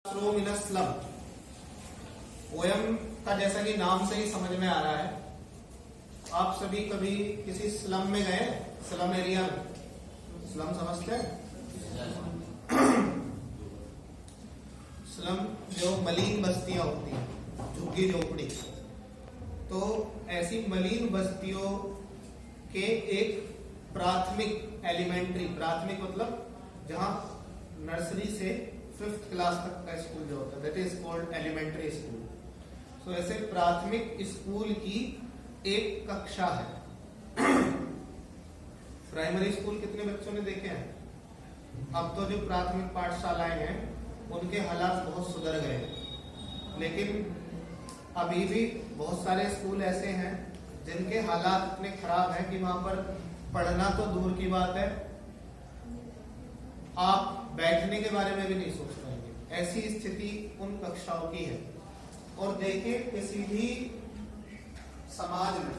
Classroom in a slum. Poem का जैसा कि नाम से ही समझ में आ रहा है, आप सभी कभी किसी स्लम में गए? स्लम एरिया में, स्लम समझते हैं? स्लम जो मलिन बस्तियां होती हैं, झुग्गी झोपड़ी, तो ऐसी मलिन बस्तियों के एक प्राथमिक एलिमेंट्री, प्राथमिक मतलब जहां नर्सरी से 5th क्लास तक का स्कूल जो होता है, that is called elementary school. So ऐसे प्राथमिक स्कूल की एक कक्षा है। प्राइमरी स्कूल कितने बच्चों ने देखे हैं? अब तो जो प्राथमिक पाठशालाएं हैं उनके हालात बहुत सुधर गए हैं, लेकिन अभी भी बहुत सारे स्कूल ऐसे हैं जिनके हालात इतने खराब हैं कि वहां पर पढ़ना तो दूर की बात है, आप बैठने के बारे में भी नहीं सोच पाएंगे। ऐसी स्थिति उन कक्षाओं की है। और देखिए किसी भी समाज में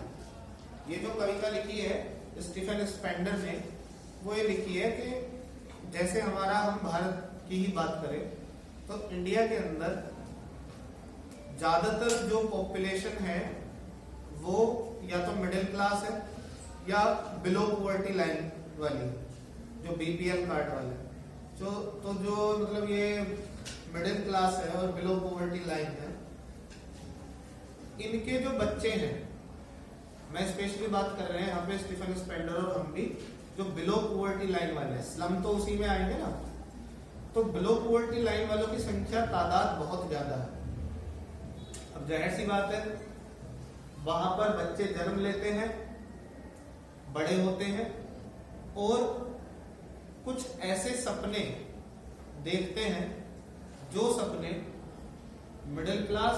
ये जो कविता लिखी है स्टीफन स्पेंडर ने, वो ये लिखी है कि जैसे हमारा, हम भारत की ही बात करें तो इंडिया के अंदर ज्यादातर जो पॉपुलेशन है वो या तो मिडिल क्लास है या बिलो पॉवर्टी लाइन वाली, जो बीपीएल कार्ड वाले है। जो मतलब ये मिडिल क्लास है और बिलो पॉवर्टी लाइन है, इनके जो बच्चे हैं, मैं स्पेशली बात कर रहे हैं यहाँ पे स्टीफन स्पेंडर और हम भी, जो बिलो पॉवर्टी लाइन वाले हैं, स्लम तो उसी में आएंगे ना, तो बिलो पॉवर्टी लाइन वालों की संख्या, तादाद बहुत ज्यादा है। अब जाहिर सी बात है, वहां पर बच्चे जन्म लेते हैं, बड़े होते हैं और कुछ ऐसे सपने देखते हैं जो सपने मिडिल क्लास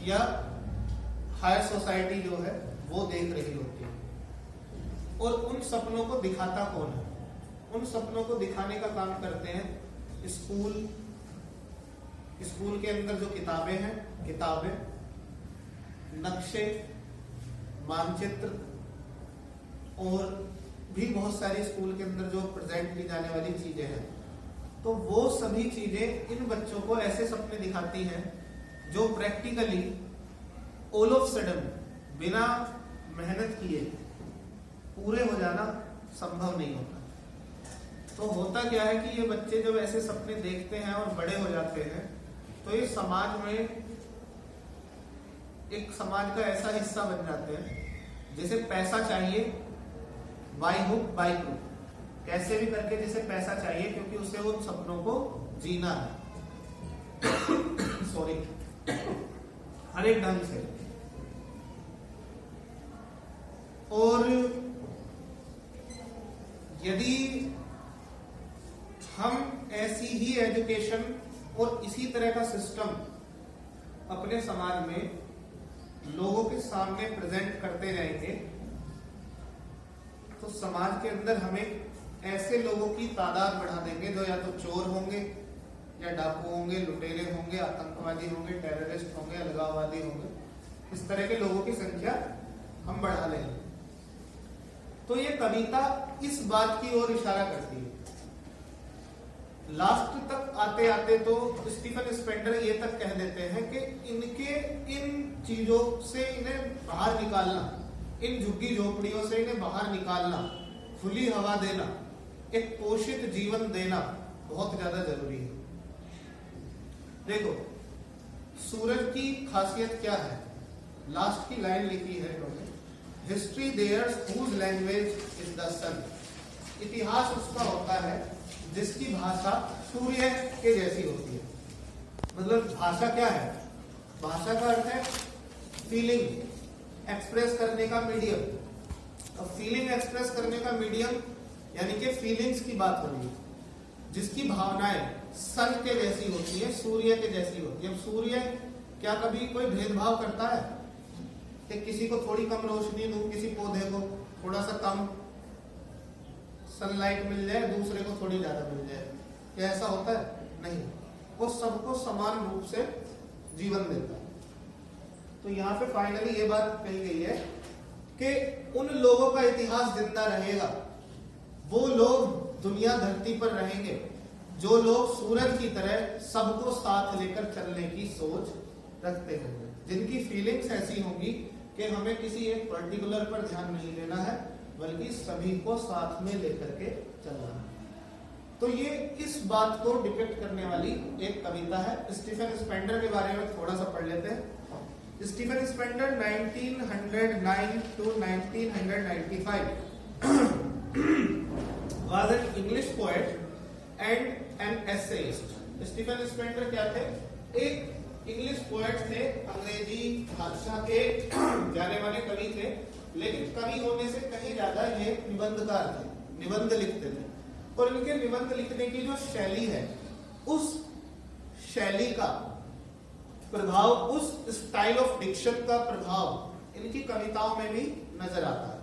या हायर सोसाइटी जो है वो देख रही होती है। और उन सपनों को दिखाता कौन है? उन सपनों को दिखाने का काम करते हैं स्कूल। स्कूल के अंदर जो किताबें हैं, किताबें, नक्शे, मानचित्र और भी बहुत सारी स्कूल के अंदर जो प्रेजेंट की जाने वाली चीजें हैं, तो वो सभी चीजें इन बच्चों को ऐसे सपने दिखाती हैं जो प्रैक्टिकली ऑल ऑफ सडन बिना मेहनत किए पूरे हो जाना संभव नहीं होता। तो होता क्या है कि ये बच्चे जब ऐसे सपने देखते हैं और बड़े हो जाते हैं, तो ये समाज में एक समाज का ऐसा हिस्सा बन जाते हैं जिसे पैसा चाहिए, बाय हुक बाय क्रूक, कैसे भी करके जिसे पैसा चाहिए, क्योंकि उसे उन सपनों को जीना है। सॉरी, हर एक ढंग से। और यदि हम ऐसी ही एजुकेशन और इसी तरह का सिस्टम अपने समाज में लोगों के सामने प्रेजेंट करते रहेंगे, तो समाज के अंदर हमें ऐसे लोगों की तादाद बढ़ा देंगे जो या तो चोर होंगे या डाकू होंगे, लुटेरे होंगे, आतंकवादी होंगे, टेररिस्ट होंगे, अलगाववादी होंगे। इस तरह के लोगों की संख्या हम बढ़ा लेंगे। तो ये कविता इस बात की ओर इशारा करती है। लास्ट तक आते आते तो स्टीफन स्पेंडर ये तक कह देते हैं कि इनके इन चीजों से इन्हें बाहर निकालना, इन झुग्गी झोपड़ियों से इन्हें बाहर निकालना, खुली हवा देना, एक पोषित जीवन देना बहुत ज्यादा जरूरी है। देखो सूरज की खासियत क्या है? लास्ट की लाइन लिखी है इन्होंने, history theirs whose language is the sun. इतिहास उसका होता है जिसकी भाषा सूर्य के जैसी होती है। मतलब भाषा क्या है? भाषा का अर्थ है फीलिंग एक्सप्रेस करने का मीडियम। अब फीलिंग एक्सप्रेस करने का मीडियम यानी कि फीलिंग्स की बात हो रही है, जिसकी भावनाएं सन के जैसी होती है, सूर्य के जैसी होती है। अब सूर्य क्या कभी कोई भेदभाव करता है कि किसी को थोड़ी कम रोशनी दूं, किसी पौधे को थोड़ा सा कम सनलाइट मिल जाए, दूसरे को थोड़ी ज्यादा मिल जाए? क्या ऐसा होता है? नहीं, वो सबको समान रूप से जीवन देता है। तो यहाँ पे फाइनली ये बात कही गई है कि उन लोगों का इतिहास जिंदा रहेगा, वो लोग दुनिया धरती पर रहेंगे जो लोग सूरज की तरह सबको साथ लेकर चलने की सोच रखते होंगे, जिनकी फीलिंग्स ऐसी होंगी कि हमें किसी एक पर्टिकुलर पर ध्यान नहीं देना है बल्कि सभी को साथ में लेकर के चलना है। तो ये इस बात को डिपिक्ट करने वाली एक कविता है। स्टीफन स्पेंडर के बारे में थोड़ा सा पढ़ लेते हैं। Stephen Spender 1909 to 1995 was an English poet and an essayist. Stephen Spender क्या थे? एक इंग्लिश पोएट थे, अंग्रेजी भाषा के जाने वाले कवि थे, लेकिन कवि होने से कहीं ज्यादा ये निबंधकार थे, निबंध लिखते थे। और इनके निबंध लिखने की जो शैली है, उस शैली का प्रभाव, उस स्टाइल ऑफ डिक्शन का प्रभाव इनकी कविताओं में भी नजर आता है।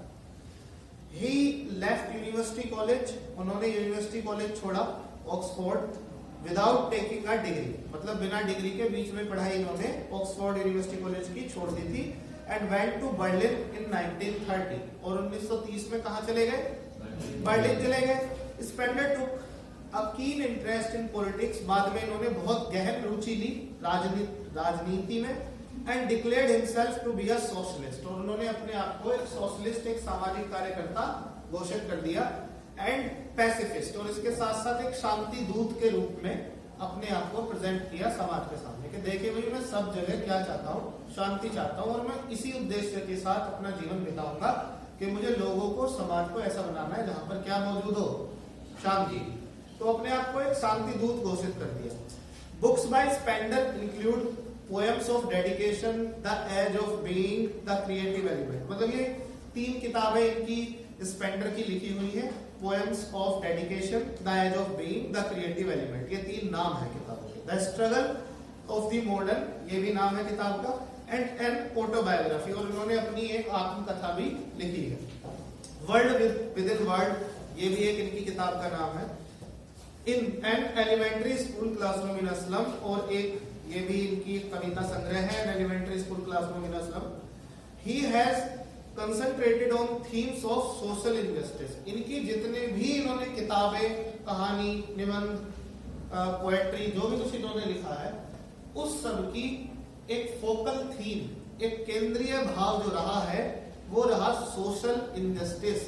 ही लेफ्ट यूनिवर्सिटी कॉलेज, उन्होंने यूनिवर्सिटी कॉलेज छोड़ा, Oxford, without taking a degree, मतलब बिना डिग्री के बीच में पढ़ाई इन्होंने ऑक्सफोर्ड यूनिवर्सिटी कॉलेज की छोड़ दी थी। And went to Berlin in 1930, और 1930 में कहा चले गए? बर्लिन चले गए। Spender took a keen interest in politics, बाद में इन्होंने बहुत गहन रुचि ली राजनीति में। And declared himself to be a socialist, और उन्होंने अपने आप को एक सोशलिस्ट, एक सामाजिक कार्यकर्ता घोषित कर दिया। एंड पैसिफिस्ट, और इसके साथ साथ एक शांति दूत के रूप में अपने आप को प्रेजेंट किया समाज के सामने कि देखिए भाई, मैं सब जगह क्या चाहता हूँ? शांति चाहता हूँ, और मैं इसी उद्देश्य के साथ अपना जीवन बिताऊंगा कि मुझे लोगों को, समाज को ऐसा बनाना है जहां पर क्या मौजूद हो? शांति। तो अपने आप को एक शांति दूत घोषित कर दिया। Books by Spender include poems of dedication, the edge of being, the creative element. मतलब ये 3 किताबें इनकी स्पेंडर की लिखी हुई है। Poems of dedication, the edge of being, the creative element, ये 3 नाम है किताबों के। The struggle of the modern, ये भी नाम है किताब का। एंड एन ऑटोबायोग्राफी, और उन्होंने अपनी एक आत्मकथा भी लिखी है। वर्ल्ड विद इन वर्ल्ड, ये भी एक इनकी किताब का नाम है। In an elementary school classroom in a slum, और एक ये भी इनकी कविता संग्रह है, an elementary school classroom in a slum. He has concentrated on themes of social injustice, इनकी जितने भी इन्होंने किताबें, कहानी, निबंध, पोएट्री, जो भी कुछ इन्होंने लिखा है, उस सब की एक फोकल थीम, एक केंद्रीय भाव जो रहा है, वो रहा सोशल इनजस्टिस,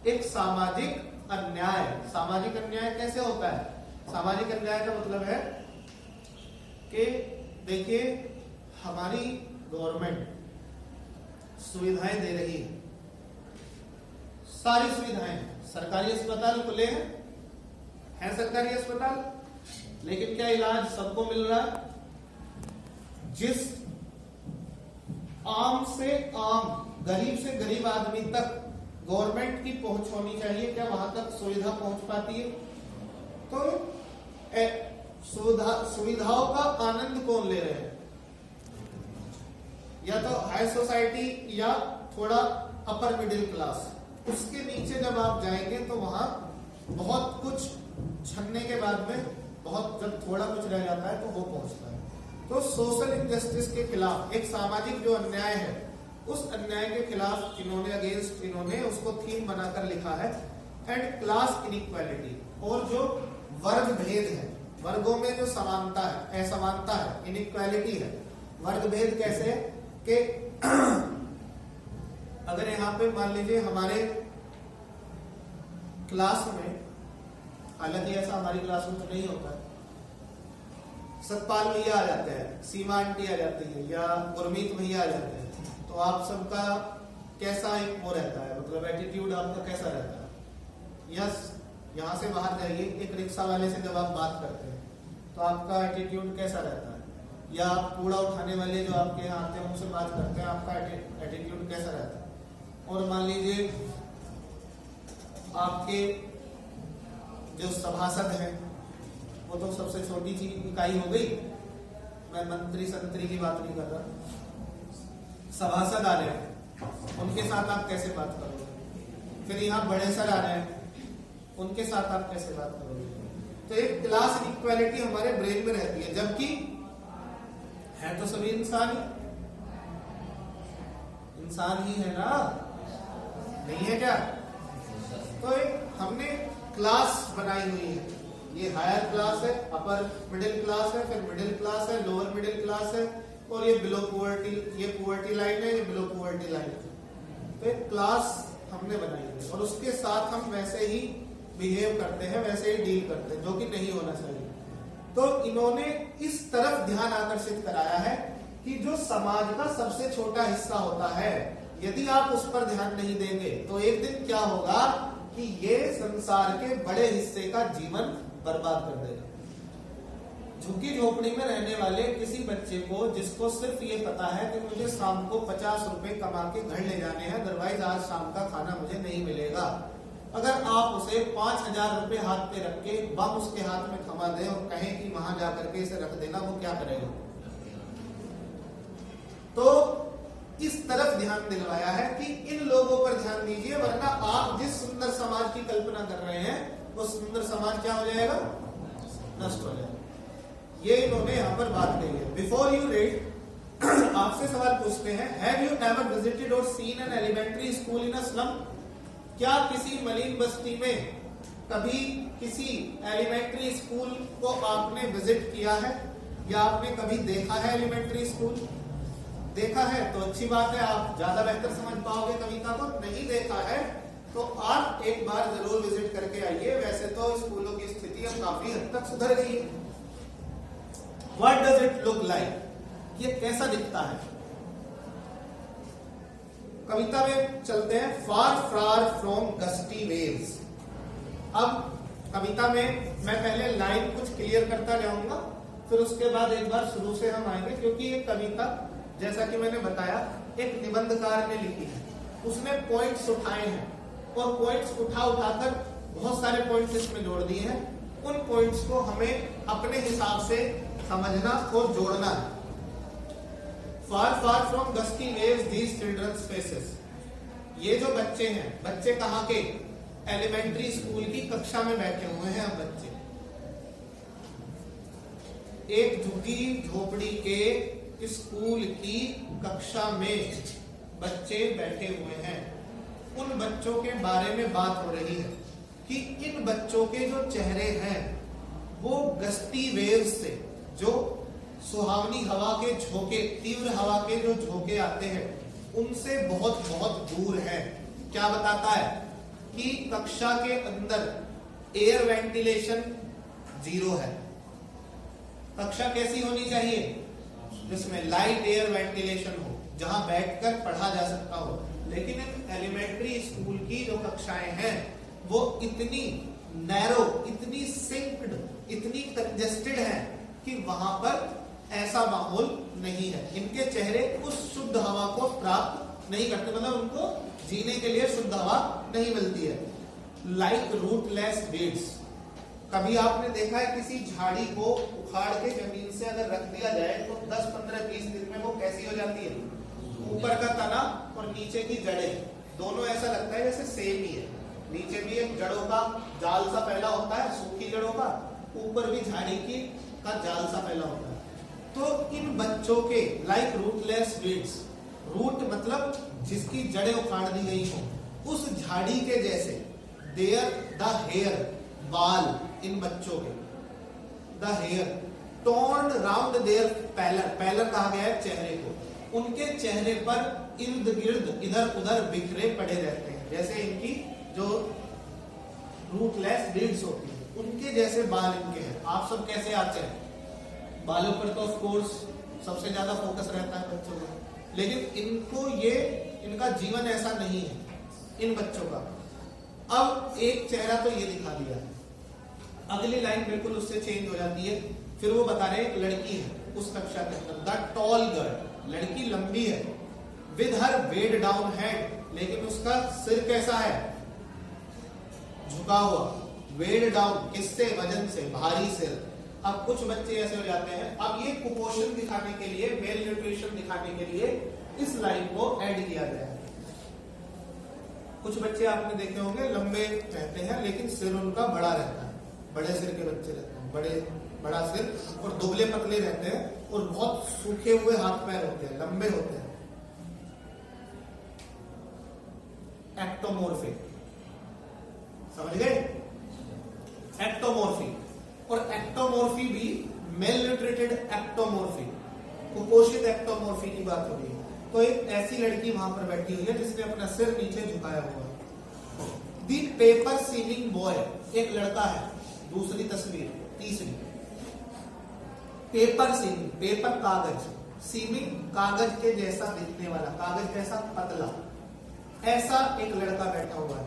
एक सामाजिक अन्याय। सामाजिक अन्याय कैसे होता है? सामाजिक अन्याय का मतलब है कि देखिए, हमारी गवर्नमेंट सुविधाएं दे रही है, सारी सुविधाएं, सरकारी अस्पताल खुले हैं सरकारी अस्पताल, लेकिन क्या इलाज सबको मिल रहा है? जिस आम से आम, गरीब से गरीब आदमी तक गवर्नमेंट की पहुंच होनी चाहिए, क्या वहां तक सुविधा पहुंच पाती है? तो सुविधाओं का आनंद कौन ले रहे हैं? या तो हाई सोसाइटी या थोड़ा अपर मिडिल क्लास। उसके नीचे जब आप जाएंगे तो वहां बहुत कुछ छनने के बाद में, बहुत जब थोड़ा कुछ रह जाता है तो वो पहुंचता है। तो सोशल इनजस्टिस के खिलाफ, एक सामाजिक जो अन्याय है, उस अन्याय के खिलाफ इन्होंने उसको थीम बनाकर लिखा है। एंड क्लास इनइक्वालिटी, और जो वर्ग भेद है, वर्गों में जो समानता है, असमानता है, इनइक्वालिटी है। वर्ग भेद कैसे? कि अगर यहाँ पे मान लीजिए हमारे क्लास में, हालांकि ऐसा हमारी क्लास में तो नहीं होता है, सतपाल भैया आ जाते हैं, सीमा आंटी आ जाती है, या गुरमीत भैया आ जाते हैं, तो आप सबका कैसा एक वो रहता है, मतलब एटीट्यूड आपका कैसा रहता है? यस, यहाँ से बाहर जाइए, एक रिक्शा वाले से जब आप बात करते हैं तो आपका एटीट्यूड कैसा रहता है? या आप कूड़ा उठाने वाले जो आपके यहाँ आते हैं उनसे बात करते हैं, आपका एटीट्यूड कैसा रहता है? और मान लीजिए आपके जो सभासद हैं, वो तो सबसे छोटी चीज इकाई हो गई, मैं मंत्री संतरी की बात नहीं कर रहा। सभासद आ रहे हैं, उनके साथ आप कैसे बात करोगे? फिर यहाँ बड़े सर आ रहे हैं, उनके साथ आप कैसे बात करोगे? तो एक क्लास इक्वालिटी हमारे ब्रेन में रहती है, जबकि है तो सभी इंसान ही है ना, नहीं है क्या? तो एक हमने क्लास बनाई हुई है, ये हायर क्लास है, अपर मिडिल क्लास है, फिर मिडिल क्लास है, लोअर मिडिल क्लास है, और ये बिलो पुअर्टी, ये पुअर्टी लाइन है, ये बिलो पुअर्टी लाइन है। तो एक क्लास हमने बनाई है और उसके साथ हम वैसे ही बिहेव करते हैं, वैसे ही डील करते हैं, जो कि नहीं होना चाहिए। तो इन्होंने इस तरफ ध्यान आकर्षित कराया है कि जो समाज का सबसे छोटा हिस्सा होता है, यदि आप उस पर ध्यान नहीं देंगे तो एक दिन क्या होगा कि ये संसार के बड़े हिस्से का जीवन बर्बाद कर देगा। झुग्गी झोपड़ी में रहने वाले किसी बच्चे को, जिसको सिर्फ ये पता है कि मुझे शाम को 50 रुपए कमा के घर ले जाने हैं, अदरवाइज आज शाम का खाना मुझे नहीं मिलेगा, अगर आप उसे 5000 रुपए हाथ पे रख के बम उसके हाथ में थमा दें और कहें कि वहां जाकर के इसे रख देना, वो क्या करेगा? तो इस तरफ ध्यान दिलवाया है कि इन लोगों पर ध्यान दीजिए, वरना आप जिस सुंदर समाज की कल्पना कर रहे हैं वो सुंदर समाज क्या हो जाएगा? नष्ट हो जाएगा। ये इन्होंने यहां पर बात कही है। बिफोर यू रीड आपसे सवाल पूछते हैं, हैव यू एवर विजिटेड और seen an elementary school in a slum? क्या किसी मलिन बस्ती में कभी किसी एलिमेंट्री स्कूल को आपने विजिट किया है या आपने कभी देखा है एलिमेंट्री स्कूल? देखा है तो अच्छी बात है, आप ज्यादा बेहतर समझ पाओगे कविता को। नहीं देखा है तो आप एक बार जरूर विजिट करके आइए। वैसे तो स्कूलों की स्थिति अब काफी हद तक सुधर गई है। What does it look like? ये कैसा दिखता है? कविता में चलते हैं। फार फार फ्रॉम गस्टी वेव्स। अब कविता में मैं पहले लाइन कुछ क्लियर करता जाऊंगा, फिर उसके बाद एक बार शुरू से हम आएंगे, क्योंकि ये कविता जैसा कि मैंने बताया एक निबंधकार ने लिखी है। उसने पॉइंट्स उठाए हैं और पॉइंट्स उठाकर बहुत सारे पॉइंट्स इसमें जोड़ दिए हैं। उन पॉइंट्स को हमें अपने हिसाब से समझना और जोड़ना है। Far far from gusty waves these children's faces. ये जो बच्चे हैं, बच्चे कहाँ के? एलिमेंट्री स्कूल की कक्षा में बैठे हुए हैं। अब बच्चे एक झुग्गी झोपड़ी के स्कूल की कक्षा में बच्चे बैठे हुए हैं। उन बच्चों के बारे में बात हो रही है कि इन बच्चों के जो चेहरे हैं वो गस्ती वेव्स से, जो सुहावनी हवा के झोंके, तीव्र हवा के जो झोंके आते हैं, उनसे बहुत बहुत दूर है। क्या बताता है कि कक्षा के अंदर एयर वेंटिलेशन 0 है। कक्षा कैसी होनी चाहिए? जिसमें लाइट एयर वेंटिलेशन हो, जहां बैठकर पढ़ा जा सकता हो। लेकिन एलिमेंट्री स्कूल की जो कक्षाएं हैं वो इतनी नैरो, इतनी सिंक्ड, इतनी कंजेस्टेड है कि वहां पर ऐसा माहौल नहीं है। इनके चेहरे उस शुद्ध हवा को प्राप्त नहीं करते, मतलब उनको जीने के लिए शुद्ध हवा नहीं मिलती है। Like rootless weeds. कभी आपने देखा है किसी झाड़ी को उखाड़ के जमीन से अगर रख दिया जाए तो 10, 15, 20 दिन में वो कैसी हो जाती है? ऊपर का तना और नीचे की जड़ें दोनों ऐसा लगता है जैसे सेम ही है। नीचे भी एक जड़ों का जाल सा फैला होता है, सूखी जड़ों का, ऊपर भी झाड़ी की का जाल सा फैला होता है। तो इन बच्चों के लाइक रूटलेस वीड्स, रूट मतलब जिसकी जड़ें उखाड़ दी गई हो, उस झाड़ी के जैसे देयर द हेयर, बाल इन बच्चों के, the hair torn round their pallor, pallor कहा गया है चेहरे को, उनके चेहरे पर इर्द गिर्द इधर उधर बिखरे पड़े रहते हैं। जैसे इनकी जो रूटलेस वीड्स होती है उनके जैसे बाल इनके हैं। आप सब कैसे आते हैं? बालों पर तो ऑफ कोर्स सबसे ज्यादा फोकस रहता है बच्चों का, लेकिन इनको ये, इनका जीवन ऐसा नहीं है इन बच्चों का। अब एक चेहरा तो ये दिखा दिया है, अगली लाइन बिल्कुल उससे चेंज हो जाती है। फिर वो बता रहे एक लड़की है उस कक्षा के अंदर, द टॉल गर्ल, लड़की लंबी है, with her weighed down head, लेकिन उसका सिर कैसा है? झुका हुआ, वेड डाउन, किससे? वजन से, भारी सिर। अब कुछ बच्चे ऐसे हो जाते हैं, अब ये कुपोषण दिखाने के लिए, मेल न्यूट्रिशन दिखाने के लिए इस लाइन को ऐड किया गया है। कुछ बच्चे आपने देखे होंगे लंबे रहते हैं लेकिन सिर उनका बड़ा रहता है, बड़े सिर के बच्चे रहते हैं, बड़ा सिर और दुबले पतले रहते हैं और बहुत सूखे हुए हाथ पैर होते हैं, लंबे होते हैं। एक्टोमोर्फिक, समझ गए? एक्टोमोर्फिक और एक्टोमॉर्फी भी मेल न्यूट्रिटेड एक्टोमॉर्फी, कुपोषित एक्टोमॉर्फी की बात हो रही है। तो एक ऐसी लड़की वहां पर बैठी हुई है जिसने अपना सिर नीचे झुकाया हुआ है। दी पेपर सीमिंग बॉय, एक लड़का है। दूसरी तस्वीर, तीसरी, पेपर सीमिंग, पेपर कागज, सीमिंग कागज के जैसा दिखने वाला, कागज जैसा पतला, ऐसा एक लड़का बैठा हुआ है।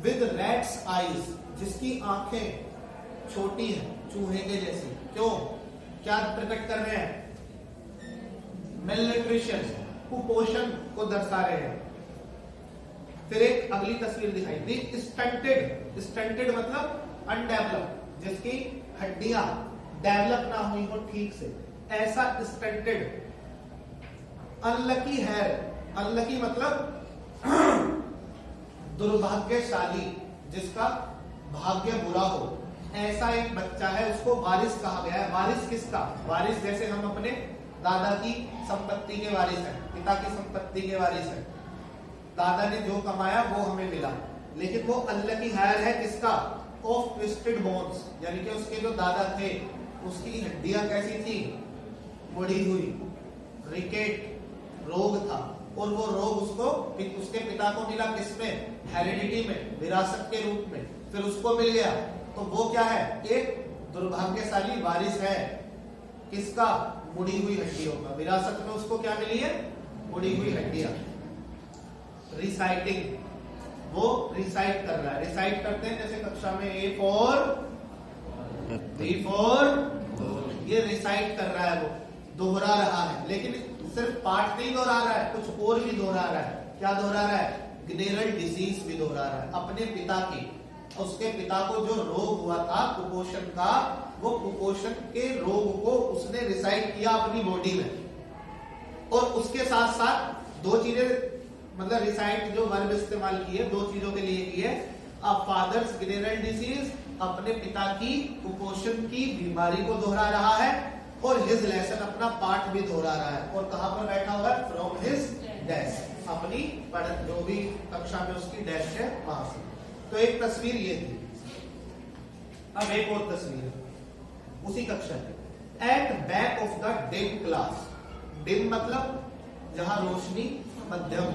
विद रैट्स आईज, जिसकी आंखें छोटी हैं, चूहे के जैसी। क्यों? क्या प्रकट कर रहे हैं? मेलन्यूट्रिशन, कुपोषण को दर्शा रहे हैं। फिर एक अगली तस्वीर दिखाई दी स्टंटेड, स्टंटेड मतलब अनडेवलप, जिसकी हड्डियां डेवलप ना हुई हो ठीक से, ऐसा स्टंटेड। अनलकी हेयर, अनलकी मतलब दुर्भाग्यशाली, जिसका भाग्य बुरा हो, ऐसा एक बच्चा है। उसको वारिस कहा गया है। वारिस किसका? वारिस जैसे हम अपने दादा की संपत्ति के वारिस हैं, पिता की संपत्ति के वारिस हैं। दादा ने जो कमाया वो हमें मिला, लेकिन वो अनलकी हायर है किसका? ऑफ ट्विस्टेड बोन्स, यानी कि उसके जो दादा थे उसकी हड्डियां कैसी थी? मुड़ी हुई, रिकेट रोग था, और वो रोग उसको उसके पिता को मिला किसमें? हेरिडिटी में, विरासत के रूप में। फिर उसको मिल गया, तो वो क्या है? एक दुर्भाग्यशाली वारिस है किसका? मुड़ी हुई हड्डियों का। विरासत में उसको क्या मिली है? मुड़ी हुई हड्डियां। रिसाइटिंग, वो रिसाइट कर रहा है। रिसाइट करते हैं जैसे कक्षा में A फॉर B फॉर, ये रिसाइट कर रहा है, वो दोहरा रहा है। लेकिन सिर्फ पाठ नहीं दोहरा रहा है, कुछ और भी दोहरा रहा है। क्या दोहरा रहा है? ग्नेरल डिजीज भी दोहरा रहा है। अपने पिता की, उसके पिता को जो रोग हुआ था कुपोषण का, वो कुपोषण के रोग को उसने रिसाइट किया अपनी बॉडी में। और उसके साथ साथ दो चीजें, मतलब रिसाइट जो वर्ब इस्तेमाल किए, दो चीजों के लिए किए। अ फादर्स ग्नेरल डिजीज, अपने पिता की कुपोषण की बीमारी को दोहरा रहा है, और हिज लेसन, अपना पाठ भी दोहरा रहा है। और कहां पर बैठा हुआ है? फ्रॉम हिज डेस्क, अपनी पढ़त जो भी कक्षा में उसकी डेस्क है वहां से। तो एक तस्वीर ये थी। अब एक और तस्वीर उसी कक्षा की। At back of the dim class, dim मतलब जहां रोशनी मध्यम।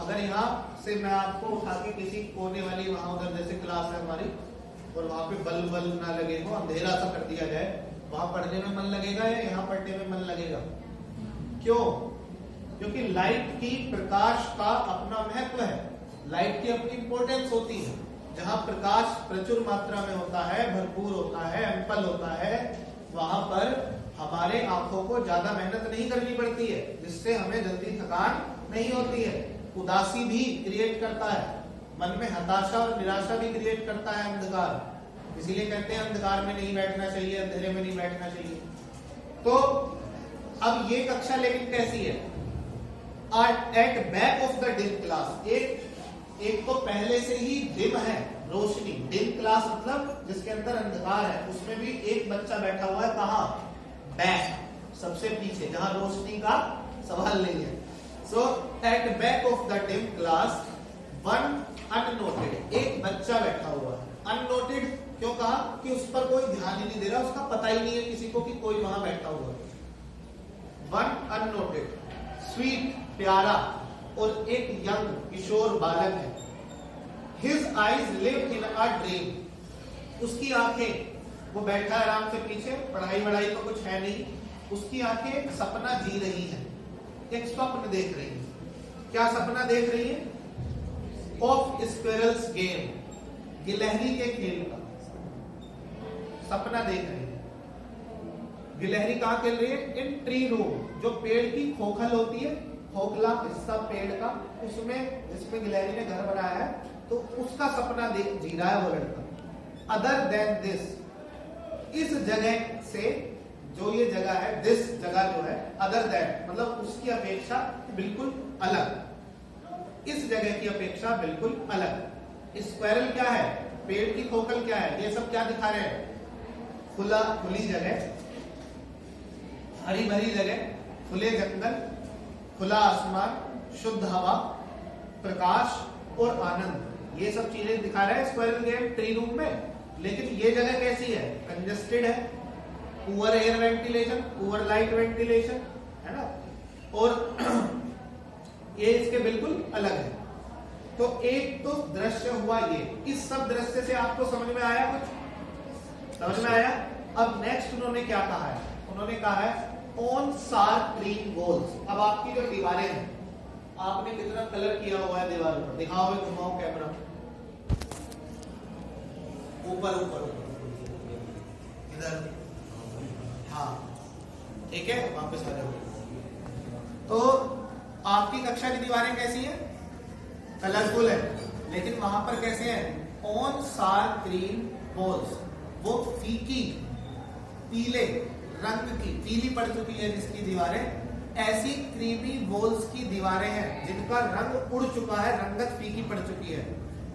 अगर यहाँ से मैं आपको उठा के किसी कोने वाली, वहां उधर जैसे क्लास है हमारी, और वहां पे बल्ब ना लगे हो, अंधेरा सा कर दिया जाए, वहां पढ़ने में मन लगेगा या यहाँ पढ़ने में मन लगेगा? क्यों? क्योंकि लाइट की, प्रकाश का अपना महत्व है, लाइट की अपनी इंपॉर्टेंस होती है। जहां प्रकाश प्रचुर मात्रा में होता है, भरपूर होता है, एम्पल होता है, वहां पर हमारे आंखों को ज्यादा मेहनत नहीं करनी पड़ती है, जिससे हमें जल्दी थकान नहीं होती है। उदासी भी क्रिएट करता है, मन में हताशा और निराशा भी क्रिएट करता है अंधकार। इसीलिए कहते हैं अंधकार में नहीं बैठना चाहिए, अंधेरे में नहीं बैठना चाहिए। तो अब ये कक्षा लेकिन कैसी है? At back of the dim class, एक तो पहले से ही डिम है, रोशनी। डिम क्लास मतलब जिसके अंदर अंधकार है, उसमें भी एक बच्चा बैठा हुआ है। कहां? बैक, सबसे पीछे, जहां रोशनी का सवाल नहीं है। So at back of the dim class one unnoted, एक बच्चा बैठा हुआ है। अननोटेड क्यों कहा? कि उस पर कोई ध्यान ही नहीं दे रहा, उसका पता ही नहीं है किसी को कि कोई वहां बैठा हुआ है। वन अननोटेड, स्वीट, प्यारा, और एक यंग, किशोर बालक है। His eyes live in a dream, उसकी आंखें, वो बैठा है आराम से पीछे, पढ़ाई वढ़ाई तो कुछ है नहीं, उसकी आंखें सपना जी रही हैं, एक स्वप्न देख रही है। क्या सपना देख रही है? ऑफ स्क्विरल्स गेम, गिलहरी के खेल का सपना देख रही है। गिलहरी कहां खेल रही है? इन ट्री रूम, जो पेड़ की खोखल होती है, खोखला हिस्सा पेड़ का, उसमें जिसमें गिलहरी ने घर बनाया है, तो उसका सपना जी रहा है वो लड़का। अदर देन दिस, इस जगह से, जो ये जगह है, दिस जगह जो है, अदर देन मतलब उसकी अपेक्षा बिल्कुल अलग, इस जगह की अपेक्षा बिल्कुल अलग। स्क्वायरल क्या है? पेड़ की खोखल क्या है? ये सब क्या दिखा रहे हैं? खुली जगह, हरी भरी जगह, खुले जंगल, खुला आसमान, शुद्ध हवा, प्रकाश और आनंद, ये सब चीजें दिखा रहे हैं स्क्वायरल गेम ट्री रूम में। लेकिन ये जगह कैसी है, कंजेस्टेड है, poor air ventilation, poor light ventilation, है ना, और ये इसके बिल्कुल अलग है। तो एक तो दृश्य हुआ ये, इस सब दृश्य से आपको समझ में आया, कुछ समझ में आया। अब नेक्स्ट उन्होंने क्या कहा है, उन्होंने कहा है ऑन शार्प ग्रीन वॉल्स। अब आपकी जो दीवारें हैं, आपने कितना कलर किया हुआ है दीवारों पर, दिखाओ, घुमाओ कैमरा, ऊपर ऊपर इधर, हाँ ठीक है, वापस आ जाओ। तो आपकी कक्षा की दीवारें कैसी हैं, कलरफुल है, लेकिन वहां पर कैसे हैं, ऑन शार्प ग्रीन वॉल्स, वो फीकी पीले रंग की, पीली पड़ चुकी है जिसकी दीवारें, ऐसी क्रीमी वॉल्स की दीवारें हैं जिनका रंग उड़ चुका है, रंगत फीकी पड़ चुकी है,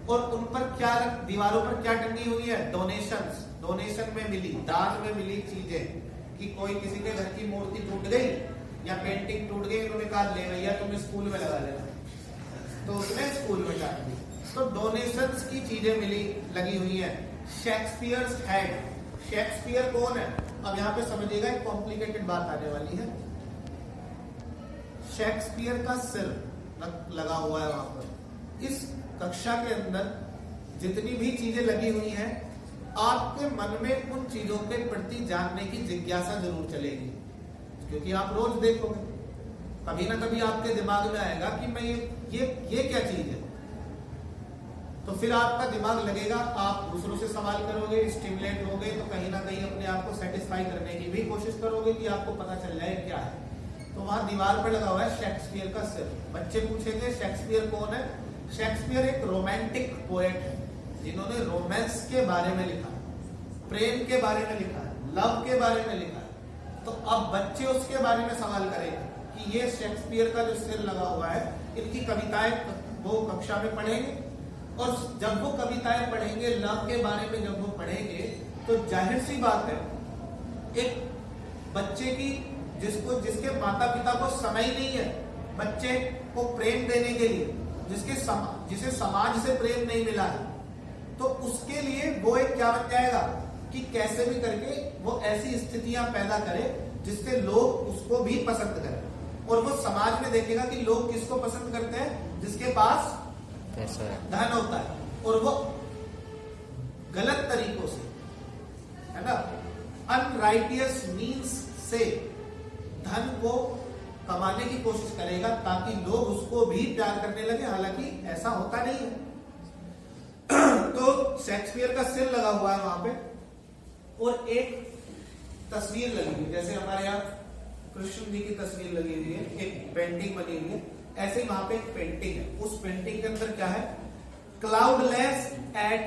और उन पर क्या, दीवारों पर क्या टंगी हुई है, डोनेशंस, डोनेशन में मिली, दान में मिली चीजें, कि कोई किसी के घर की मूर्ति टूट गई या पेंटिंग टूट गई, उन्होंने कहा ले भैया तुम स्कूल में लगा लेना, तो उसने स्कूल में डाल दी। तो डोनेशंस की चीजें मिली, लगी हुई है। शेक्सपियर्स हेड, शेक्सपियर कौन है, अब यहां पे समझिएगा, एक कॉम्प्लिकेटेड बात आने वाली है। शेक्सपियर का सिर लगा हुआ है वहां पर। इस कक्षा के अंदर जितनी भी चीजें लगी हुई हैं, आपके मन में उन चीजों के प्रति जानने की जिज्ञासा जरूर चलेगी, क्योंकि आप रोज देखोगे, कभी ना कभी आपके दिमाग में आएगा कि मैं ये क्या चीज है, तो फिर आपका दिमाग लगेगा, आप दूसरों से सवाल करोगे, स्टिमुलेट होगे, तो कहीं ना कहीं अपने आप को सेटिस्फाई करने की भी कोशिश करोगे कि आपको पता चल जाए क्या है। तो वहां दीवार पर लगा हुआ है शेक्सपियर का सिर। बच्चे पूछेंगे शेक्सपियर कौन है, शेक्सपियर एक रोमांटिक पोएट है, जिन्होंने रोमांस के बारे में लिखा है, प्रेम के बारे में लिखा है, लव के बारे में लिखा है। तो अब बच्चे उसके बारे में सवाल करेंगे कि ये शेक्सपियर का जो सिर लगा हुआ है, इनकी कविताएं वो कक्षा में पढ़ेंगे, और जब वो कविताएं पढ़ेंगे, लव के बारे में जब वो पढ़ेंगे, तो जाहिर सी बात है, एक बच्चे की जिसके माता पिता को समय नहीं है बच्चे को प्रेम देने के लिए, जिसे समाज से प्रेम नहीं मिला है, तो उसके लिए वो एक क्या बन जाएगा कि कैसे भी करके वो ऐसी स्थितियां पैदा करे जिससे लोग उसको भी पसंद करें, और वो समाज में देखेगा कि लोग किसको पसंद करते हैं, जिसके पास पैसा है, धन होता है, और वो गलत तरीकों से, है ना, अनराइटियस मीन्स से धन को कमाने की कोशिश करेगा, ताकि लोग उसको भी प्यार करने लगे, हालांकि ऐसा होता नहीं है। तो शेक्सपियर का सिर लगा हुआ है वहां पे, और एक तस्वीर लगी हुई, जैसे हमारे यहाँ कृष्ण जी की तस्वीर लगी हुई है, एक पेंटिंग बनी हुई है, ऐसे ही वहां पे एक पेंटिंग है। उस पेंटिंग के अंदर क्या है, क्लाउडलेस एट